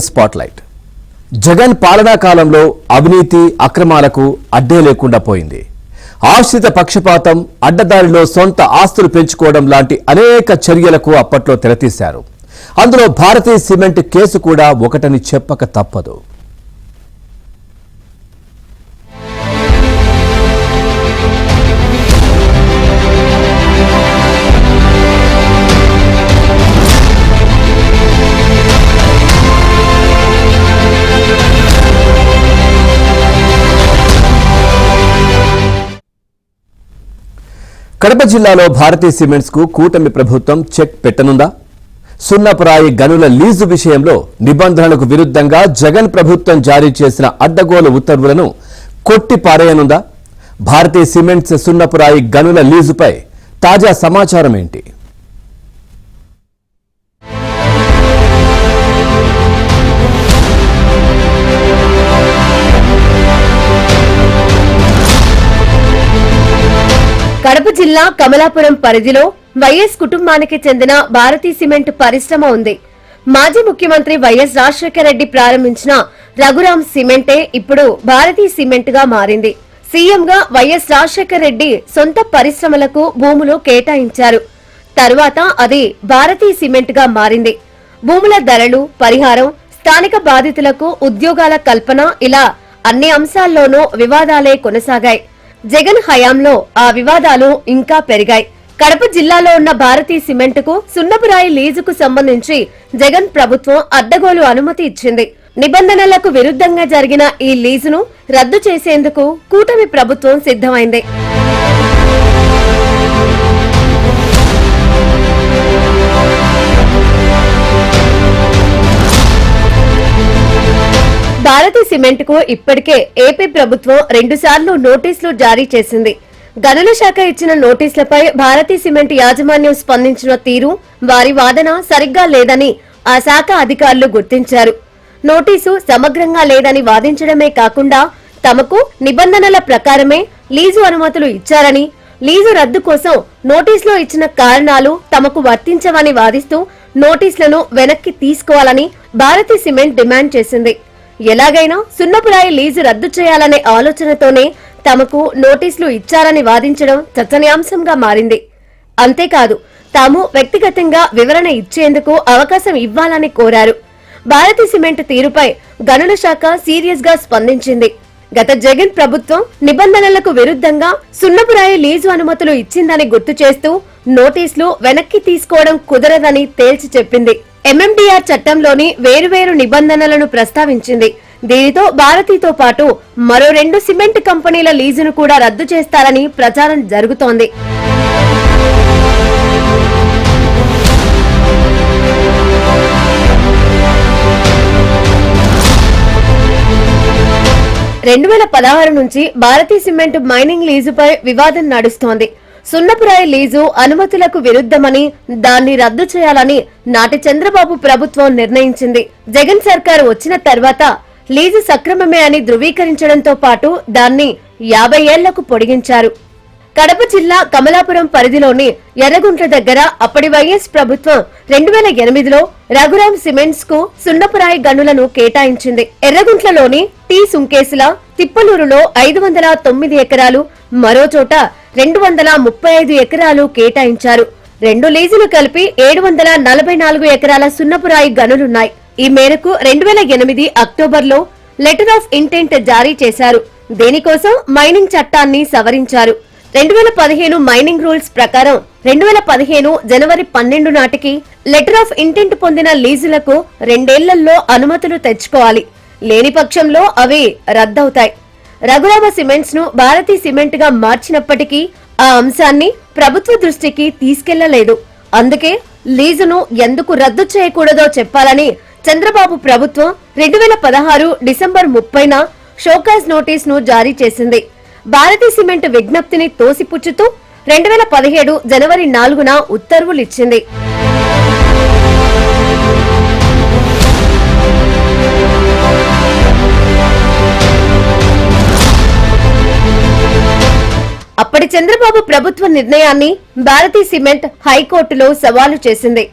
Spotlight Jagan పాలనా కాలంలో అవినీతి అక్రమాలకు అడ్డే లేకుండా పోయింది. ఆశ్రిత పక్షపాతం, అడ్డదారిలో సొంత ఆస్తులు పెంచుకోవడం లాంటి అనేక చర్యలకు అప్పట్లో తెరతీశారు. అందులో భారతీయ సిమెంట్ కేసు కూడా ఒకటని చెప్పక తప్పదు. కడప జిల్లాలో భారతీయ సిమెంట్స్ కు కూటమి ప్రభుత్వం చెక్ పెట్టనుందా? సున్నపురాయి గనుల లీజు విషయంలో నిబంధనలకు విరుద్ధంగా జగన్ ప్రభుత్వం జారీ చేసిన అడ్డగోలు ఉత్తర్వులను కొట్టి పారేయనుందా? భారతీయ సిమెంట్స్ సున్నపురాయి గనుల లీజుపై తాజా సమాచారం ఏంటి? కడప జిల్లా కమలాపురం పరిధిలో వైఎస్ కుటుంబానికి చెందిన భారతీ సిమెంట్ పరిశ్రమ ఉంది. మాజీ ముఖ్యమంత్రి వైఎస్ రాజశేఖర రెడ్డి ప్రారంభించిన రఘురాం సిమెంటే ఇప్పుడు భారతీ సిమెంట్ గా మారింది. సీఎంగా వైఎస్ రాజశేఖర రెడ్డి సొంత పరిశ్రమలకు భూములు కేటాయించారు. తరువాత అది భారతీ సిమెంట్ గా మారింది. భూముల ధరలు, పరిహారం, స్థానిక బాధితులకు ఉద్యోగాల కల్పన ఇలా అన్ని అంశాల్లోనూ వివాదాలే కొనసాగాయి. జగన్ హయాంలో ఆ వివాదాలు ఇంకా పెరిగాయి. కడప జిల్లాలో ఉన్న భారతీ సిమెంట్ కు సున్నపురాయి లీజుకు సంబంధించి జగన్ ప్రభుత్వం అడ్డగోలు అనుమతి ఇచ్చింది. నిబంధనలకు విరుద్ధంగా జరిగిన ఈ లీజును రద్దు చేసేందుకు కూటమి ప్రభుత్వం సిద్ధమైంది. భారతీ సిమెంట్ కు ఇప్పటికే ఏపీ ప్రభుత్వం 2 సార్లు నోటీసులు జారీ చేసింది. గనుల శాఖ ఇచ్చిన నోటీసులపై భారతీ సిమెంట్ యాజమాన్యం స్పందించిన తీరు, వారి వాదన సరిగ్గా లేదని ఆ శాఖ అధికారులు గుర్తించారు. నోటీసు సమగ్రంగా లేదని వాదించడమే కాకుండా తమకు నిబంధనల ప్రకారమే లీజు అనుమతులు ఇచ్చారని, లీజు రద్దు కోసం నోటీసులో ఇచ్చిన కారణాలు తమకు వర్తించవని వాదిస్తూ నోటీసులను వెనక్కి తీసుకోవాలని భారతీ సిమెంట్ డిమాండ్ చేసింది. ఎలాగైనా సున్నపురాయి లీజు రద్దు చేయాలనే ఆలోచనతోనే తమకు నోటీసులు ఇచ్చారని వాదించడం చర్చనీయాంశంగా మారింది. అంతేకాదు, తాము వ్యక్తిగతంగా వివరణ ఇచ్చేందుకు అవకాశం ఇవ్వాలని కోరారు. భారతీ సిమెంట్ తీరుపై గనుల శాఖ సీరియస్ గా స్పందించింది. గత జగన్ ప్రభుత్వం నిబంధనలకు విరుద్ధంగా సున్నపురాయి లీజు అనుమతులు ఇచ్చిందని గుర్తు చేస్తూ నోటీసులు వెనక్కి తీసుకోవడం కుదరదని తేల్చి చెప్పింది. ఎంఎండీఆర్ చట్టంలోని వేరువేరు నిబంధనలను ప్రస్తావించింది. దీనితో భారతీతో పాటు మరో 2 సిమెంట్ కంపెనీల లీజును కూడా రద్దు చేస్తారని ప్రచారం జరుగుతోంది. రెండు 2016 నుంచి భారతీ సిమెంట్ మైనింగ్ లీజుపై వివాదం నడుస్తోంది. సున్నపురాయి లీజు అనుమతులకు విరుద్ధమని, దాన్ని రద్దు చేయాలని నాటి చంద్రబాబు ప్రభుత్వం నిర్ణయించింది. జగన్ సర్కారు వచ్చిన తర్వాత లీజు సక్రమమే అని ధృవీకరించడంతో పాటు దాన్ని 50 ఏళ్లకు పొడిగించారు. కడప జిల్లా కమలాపురం పరిధిలోని ఎర్రగుంట్ల దగ్గర అప్పటి వైఎస్ ప్రభుత్వం 2008లో రఘురాం సిమెంట్స్ కు సున్నపురాయి గనులను కేటాయించింది. ఎర్రగుంట్లలోని టీ సుంకేసుల, తిప్పలూరులో 509 ఎకరాలు, మరో చోట 235 ఎకరాలు కేటాయించారు. 2 లీజులు కలిపి 744 ఎకరాల సున్నపురాయి గనులున్నాయి. ఈ మేరకు 2008 అక్టోబర్లో లెటర్ ఆఫ్ ఇంటెంట్ జారీ చేశారు. దీనికోసం మైనింగ్ చట్టాన్ని సవరించారు. 2015 మైనింగ్ రూల్స్ ప్రకారం 2015 జనవరి 12 నాటికి లెటర్ ఆఫ్ ఇంటెంట్ పొందిన లీజులకు 2 ఏళ్లలో అనుమతులు తెచ్చుకోవాలి. లేని పక్షంలో అవి రద్దవుతాయి. రఘురామ సిమెంట్స్ ను భారతీ సిమెంట్ గా మార్చినప్పటికీ ఆ అంశాన్ని ప్రభుత్వ దృష్టికి తీసుకెళ్లలేదు. అందుకే లీజును ఎందుకు రద్దు చేయకూడదో చెప్పాలని చంద్రబాబు ప్రభుత్వం 2016 డిసెంబర్ 30న షోకాజ్ నోటీస్ ను జారీ చేసింది. భారతీ సిమెంట్ విజ్ఞప్తిని తోసిపుచ్చుతూ 2017 జనవరి 4న ఉత్తర్వులిచ్చింది. అప్పటి చంద్రబాబు ప్రభుత్వ నిర్ణయాన్ని భారతీ సిమెంట్ హైకోర్టులో సవాలు చేసింది.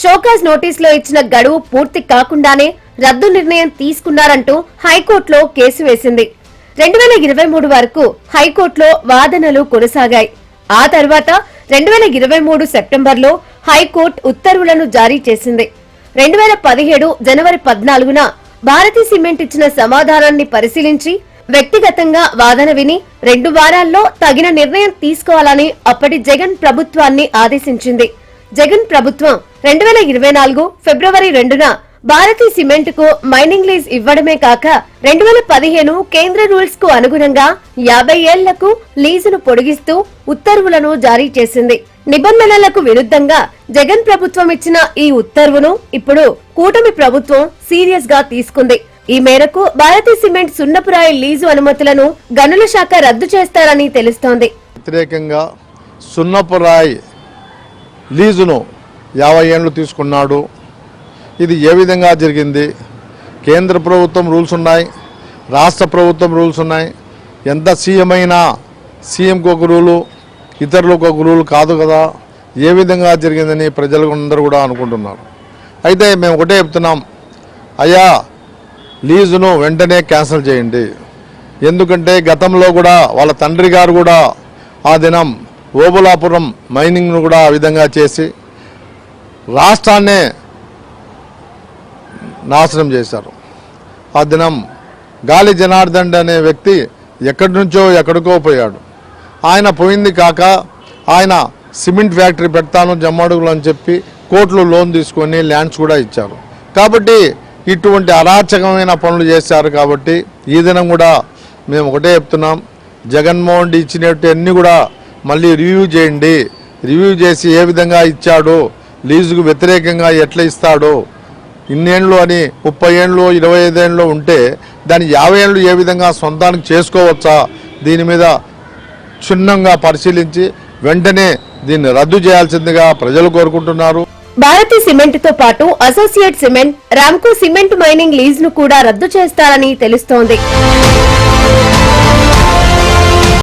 షోకాజ్ నోటీసులో ఇచ్చిన గడువు పూర్తి కాకుండానే రద్దు నిర్ణయం తీసుకున్నారంటూ హైకోర్టులో కేసు వేసింది. 2023 వరకు హైకోర్టులో వాదనలు కొనసాగాయి. ఆ తర్వాత 2023 సెప్టెంబర్లో హైకోర్టు ఉత్తర్వులను జారీ చేసింది. 2017 జనవరి 14న భారతీ సిమెంట్ ఇచ్చిన సమాధానాన్ని పరిశీలించి వ్యక్తిగతంగా వాదన విని 2 వారాల్లో తగిన నిర్ణయం తీసుకోవాలని అప్పటి జగన్ ప్రభుత్వాన్ని ఆదేశించింది. జగన్ ప్రభుత్వం 2024 ఫిబ్రవరి 2న భారతీ సిమెంట్ కు మైనింగ్ లీజ్ ఇవ్వడమే కాక 2015 కేంద్ర రూల్స్ కు అనుగుణంగా 50 ఏళ్లకు లీజును పొడిగిస్తూ ఉత్తర్వులను జారీ చేసింది. నిబంధనలకు విరుద్ధంగా జగన్ ప్రభుత్వం ఇచ్చిన ఈ ఉత్తర్వును ఇప్పుడు కూటమి ప్రభుత్వం సీరియస్ గా తీసుకుంది. ఈ మేరకు భారతీ సిమెంట్ సున్నపురాయి లీజు అనుమతులను గనుల శాఖ రద్దు చేస్తారని తెలుస్తోంది. వ్యతిరేకంగా సున్నపురాయి లీజును 50 ఏళ్లు తీసుకున్నాడు. ఇది ఏ విధంగా జరిగింది? కేంద్ర ప్రభుత్వం రూల్స్ ఉన్నాయి, రాష్ట్ర ప్రభుత్వం రూల్స్ ఉన్నాయి. ఎంత సీఎం అయినా సీఎంకు ఒక రూలు, ఇతరులకు ఒక రూలు కాదు కదా. ఏ విధంగా జరిగిందని ప్రజలు అందరూ కూడా అనుకుంటున్నారు. అయితే మేము ఒకటే చెప్తున్నాం, అయ్యా లీజును వెంటనే క్యాన్సిల్ చేయండి. ఎందుకంటే గతంలో కూడా వాళ్ళ తండ్రి గారు కూడా ఆ దినం ఓబులాపురం మైనింగ్ను కూడా ఆ విధంగా చేసి రాష్ట్రాన్నే నాశనం చేశారు. ఆ దినం గాలి జనార్దన్ అనే వ్యక్తి ఎక్కడి నుంచో ఎక్కడికో పోయాడు. ఆయన పోయింది కాక ఆయన సిమెంట్ ఫ్యాక్టరీ పెడతాను జమ్మడుగులు అని చెప్పి కోట్లు లోన్ తీసుకొని ల్యాండ్స్ కూడా ఇచ్చారు. కాబట్టి ఇటువంటి అరాచకమైన పనులు చేశారు. కాబట్టి ఈ దినం కూడా మేము ఒకటే చెప్తున్నాం, జగన్మోహన్ రెడ్డి ఇచ్చినట్టు అన్నీ కూడా మళ్ళీ రివ్యూ చేయండి. రివ్యూ చేసి ఏ విధంగా ఇచ్చాడో, లీజుకు వ్యతిరేకంగా ఎట్లా ఇస్తాడో, ఇన్నేళ్ళు అని 30 ఏళ్ళు 25 ఏళ్ళు ఉంటే దాన్ని 50 ఏళ్ళు ఏ విధంగా సొంతానికి చేసుకోవచ్చా, దీని మీద క్షుణ్ణంగా పరిశీలించి వెంటనే దీన్ని రద్దు చేయాల్సిందిగా ప్రజలు కోరుకుంటున్నారు. భారతీ సిమెంట్ తో పాటు associate cement, Ramco cement mining lease ను కూడా రద్దు చేస్తారని తెలుస్తోంది.